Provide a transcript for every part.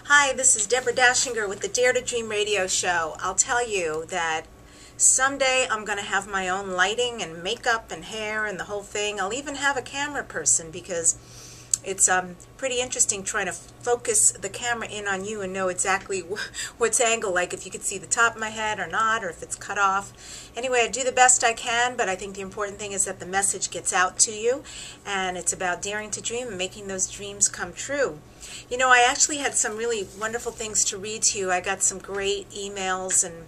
Hi, this is Deborah Dachinger with the Dare to Dream radio show. I'll tell you that someday I'm going to have my own lighting and makeup and hair and the whole thing. I'll even have a camera person because it's pretty interesting trying to focus the camera in on you and know exactly what's angle, like if you could see the top of my head or not, or if it's cut off. Anyway, I do the best I can, but I think the important thing is that the message gets out to you, and it's about daring to dream and making those dreams come true. You know, I actually had some really wonderful things to read to you. I got some great emails and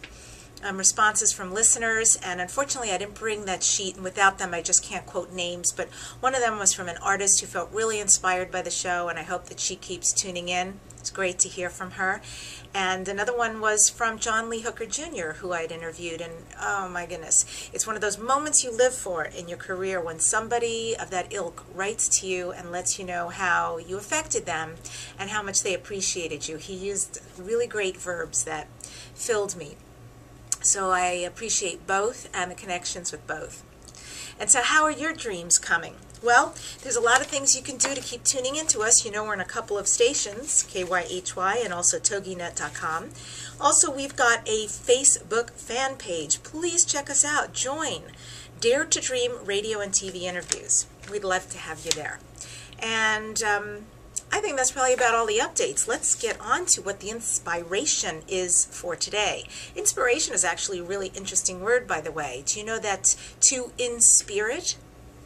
responses from listeners, and unfortunately I didn't bring that sheet, and without them I just can't quote names, but one of them was from an artist who felt really inspired by the show, and I hope that she keeps tuning in. It's great to hear from her. And another one was from John Lee Hooker Jr., who I'd interviewed, and oh my goodness, it's one of those moments you live for in your career when somebody of that ilk writes to you and lets you know how you affected them and how much they appreciated you. He used really great verbs that filled me. So I appreciate both and the connections with both. And so how are your dreams coming? Well, there's a lot of things you can do to keep tuning into us. You know, we're in a couple of stations, KYHY and also toginet.com. Also, we've got a Facebook fan page. Please check us out. Join Dare to Dream Radio and TV interviews. We'd love to have you there. And I think that's probably about all the updates. Let's get on to what the inspiration is for today. Inspiration is actually a really interesting word, by the way. Do you know that to inspirit?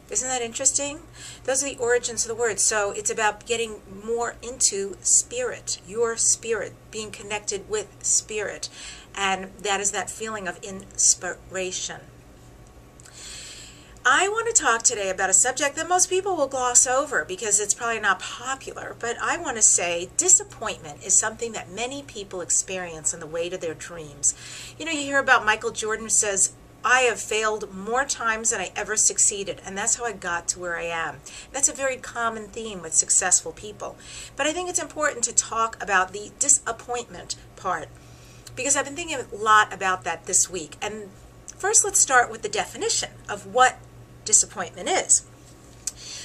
Isn't that interesting? Those are the origins of the word. So it's about getting more into spirit, your spirit, being connected with spirit. And that is that feeling of inspiration. I want to talk today about a subject that most people will gloss over because it's probably not popular, but I want to say disappointment is something that many people experience on the way to their dreams. You know, you hear about Michael Jordan who says, I have failed more times than I ever succeeded, and that's how I got to where I am. That's a very common theme with successful people. But I think it's important to talk about the disappointment part because I've been thinking a lot about that this week. And first, let's start with the definition of what disappointment is.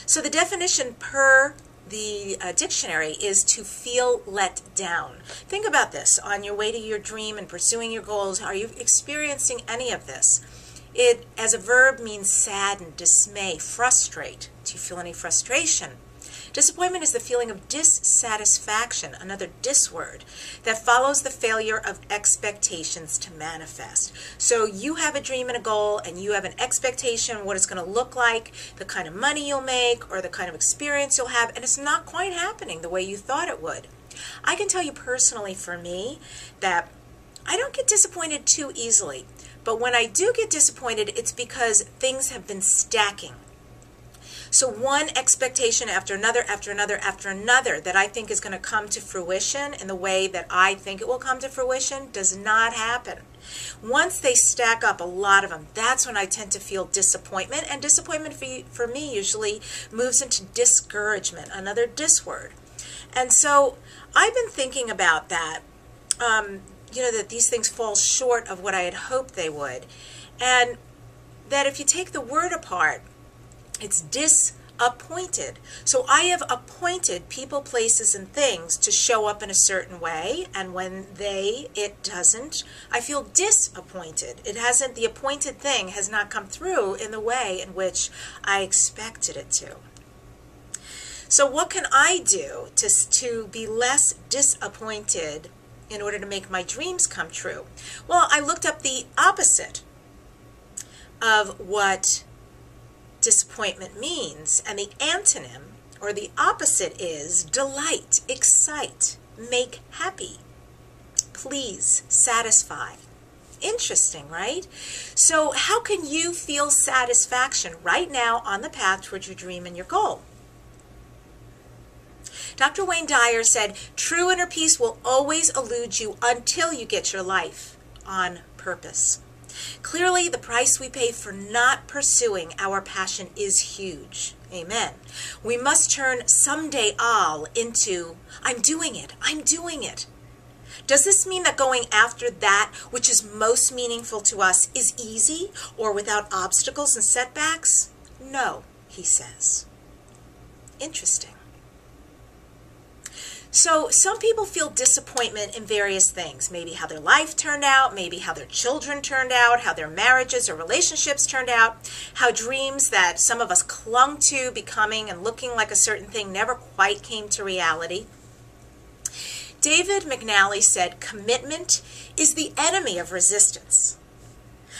So the definition per the dictionary is to feel let down. Think about this. On your way to your dream and pursuing your goals, are you experiencing any of this? It, as a verb, means sadden, dismay, frustrate. Do you feel any frustration? Disappointment is the feeling of dissatisfaction, another dis word, that follows the failure of expectations to manifest. So you have a dream and a goal, and you have an expectation of what it's going to look like, the kind of money you'll make, or the kind of experience you'll have, and it's not quite happening the way you thought it would. I can tell you personally, for me, that I don't get disappointed too easily. But when I do get disappointed, it's because things have been stacking. So one expectation after another, after another, after another that I think is going to come to fruition in the way that I think it will come to fruition does not happen. Once they stack up, a lot of them, that's when I tend to feel disappointment. And disappointment for me usually moves into discouragement, another dis word. And so I've been thinking about that, you know, that these things fall short of what I had hoped they would. And that if you take the word apart, it's disappointed. So I have appointed people, places, and things to show up in a certain way, and when it doesn't, I feel disappointed. It hasn't, the appointed thing has not come through in the way in which I expected it to. So what can I do to be less disappointed in order to make my dreams come true? Well, I looked up the opposite of what disappointment means, and the antonym or the opposite is delight, excite, make happy, please, satisfy. Interesting, right? So how can you feel satisfaction right now on the path towards your dream and your goal? Dr. Wayne Dyer said, true inner peace will always elude you until you get your life on purpose. Clearly, the price we pay for not pursuing our passion is huge. Amen. We must turn someday all into, I'm doing it, I'm doing it. Does this mean that going after that which is most meaningful to us is easy or without obstacles and setbacks? No, he says. Interesting. So some people feel disappointment in various things, maybe how their life turned out, maybe how their children turned out, how their marriages or relationships turned out, how dreams that some of us clung to becoming and looking like a certain thing never quite came to reality. David McNally said, "Commitment is the enemy of resistance,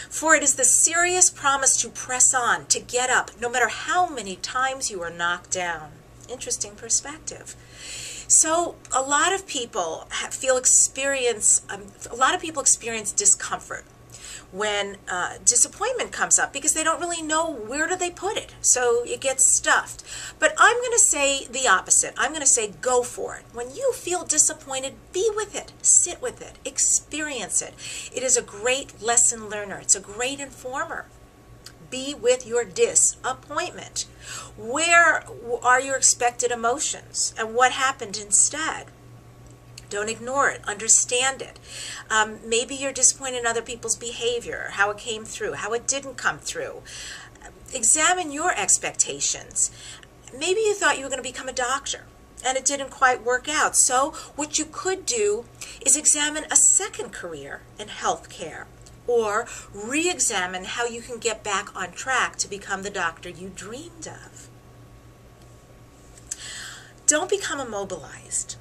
for it is the serious promise to press on, to get up, no matter how many times you are knocked down." Interesting perspective. So a lot of people experience discomfort when disappointment comes up because they don't really know where do they put it. So it gets stuffed. But I'm going to say the opposite. I'm going to say go for it. When you feel disappointed, be with it, sit with it, experience it. It is a great lesson learner. It's a great informer. Be with your disappointment. Where are your expected emotions and what happened instead? Don't ignore it. Understand it. Maybe you're disappointed in other people's behavior, how it came through, how it didn't come through. Examine your expectations. Maybe you thought you were going to become a doctor and it didn't quite work out. So what you could do is examine a second career in healthcare, or re-examine how you can get back on track to become the doctor you dreamed of. Don't become immobilized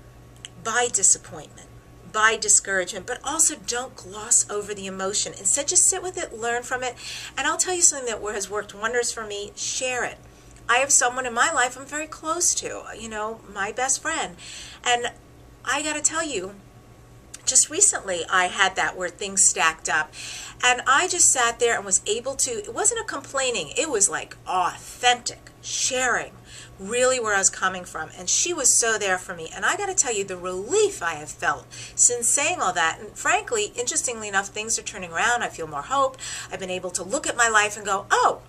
by disappointment, by discouragement, but also don't gloss over the emotion. Instead, just sit with it, learn from it, and I'll tell you something that has worked wonders for me. Share it. I have someone in my life I'm very close to, my best friend, and I got to tell you, just recently I had that where things stacked up, and I just sat there and was able to, it wasn't a complaining, it was like authentic sharing, really where I was coming from, and she was so there for me. And I got to tell you, the relief I have felt since saying all that, and frankly, interestingly enough, things are turning around. I feel more hope. I've been able to look at my life and go, oh,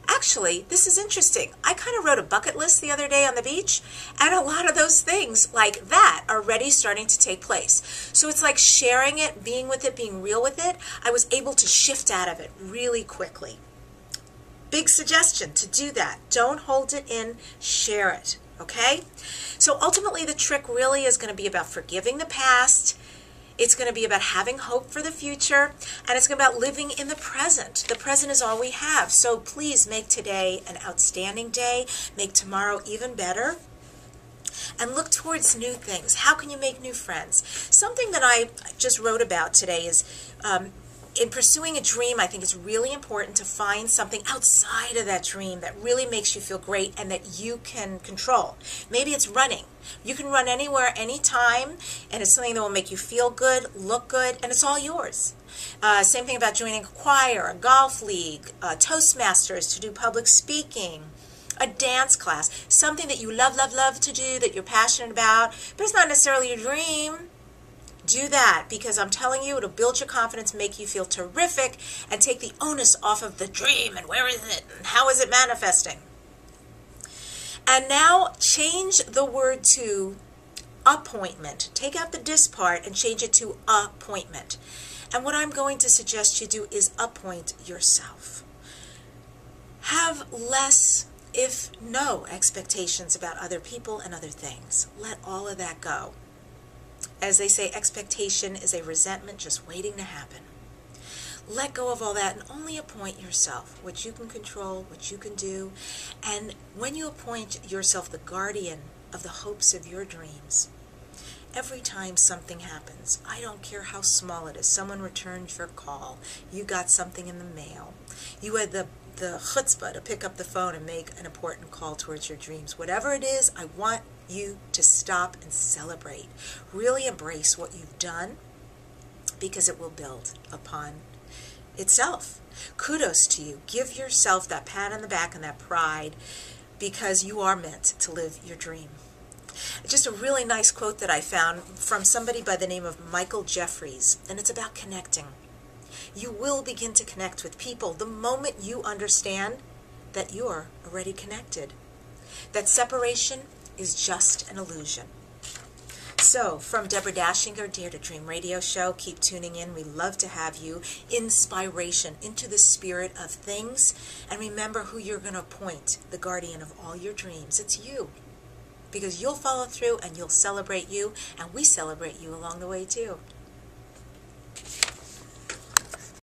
actually, this is interesting. I kind of wrote a bucket list the other day on the beach, and a lot of those things like that are already starting to take place. So it's like sharing it, being with it, being real with it. I was able to shift out of it really quickly. Big suggestion to do that. Don't hold it in, share it, okay? So ultimately, the trick really is going to be about forgiving the past. It's going to be about having hope for the future, and it's going to be about living in the present. The present is all we have. So please make today an outstanding day. Make tomorrow even better. And look towards new things. How can you make new friends? Something that I just wrote about today is in pursuing a dream, I think it's really important to find something outside of that dream that really makes you feel great and that you can control. Maybe it's running. You can run anywhere, anytime, and it's something that will make you feel good, look good, and it's all yours. Same thing about joining a choir, a golf league, Toastmasters to do public speaking, a dance class, something that you love, love, love to do, that you're passionate about, but it's not necessarily your dream. Do that, because I'm telling you, it'll build your confidence, make you feel terrific, and take the onus off of the dream and where is it and how is it manifesting. And now change the word to appointment. Take out the dis part and change it to appointment. And what I'm going to suggest you do is appoint yourself. Have less, if no, expectations about other people and other things. Let all of that go. As they say, expectation is a resentment just waiting to happen. Let go of all that and only appoint yourself, what you can control, what you can do. And when you appoint yourself the guardian of the hopes of your dreams, every time something happens, I don't care how small it is, someone returned your call, you got something in the mail, you had the chutzpah to pick up the phone and make an important call towards your dreams. Whatever it is, I want you to stop and celebrate. Really embrace what you've done, because it will build upon itself. Kudos to you. Give yourself that pat on the back and that pride, because you are meant to live your dream. Just a really nice quote that I found from somebody by the name of Michael Jeffries, and it's about connecting. You will begin to connect with people the moment you understand that you're already connected. That separation is just an illusion. So, from Deborah Dachinger, Dare to Dream radio show, keep tuning in. We love to have you. Inspiration into the spirit of things. And remember who you're going to appoint, the guardian of all your dreams. It's you. because you'll follow through and you'll celebrate you, and we celebrate you along the way too.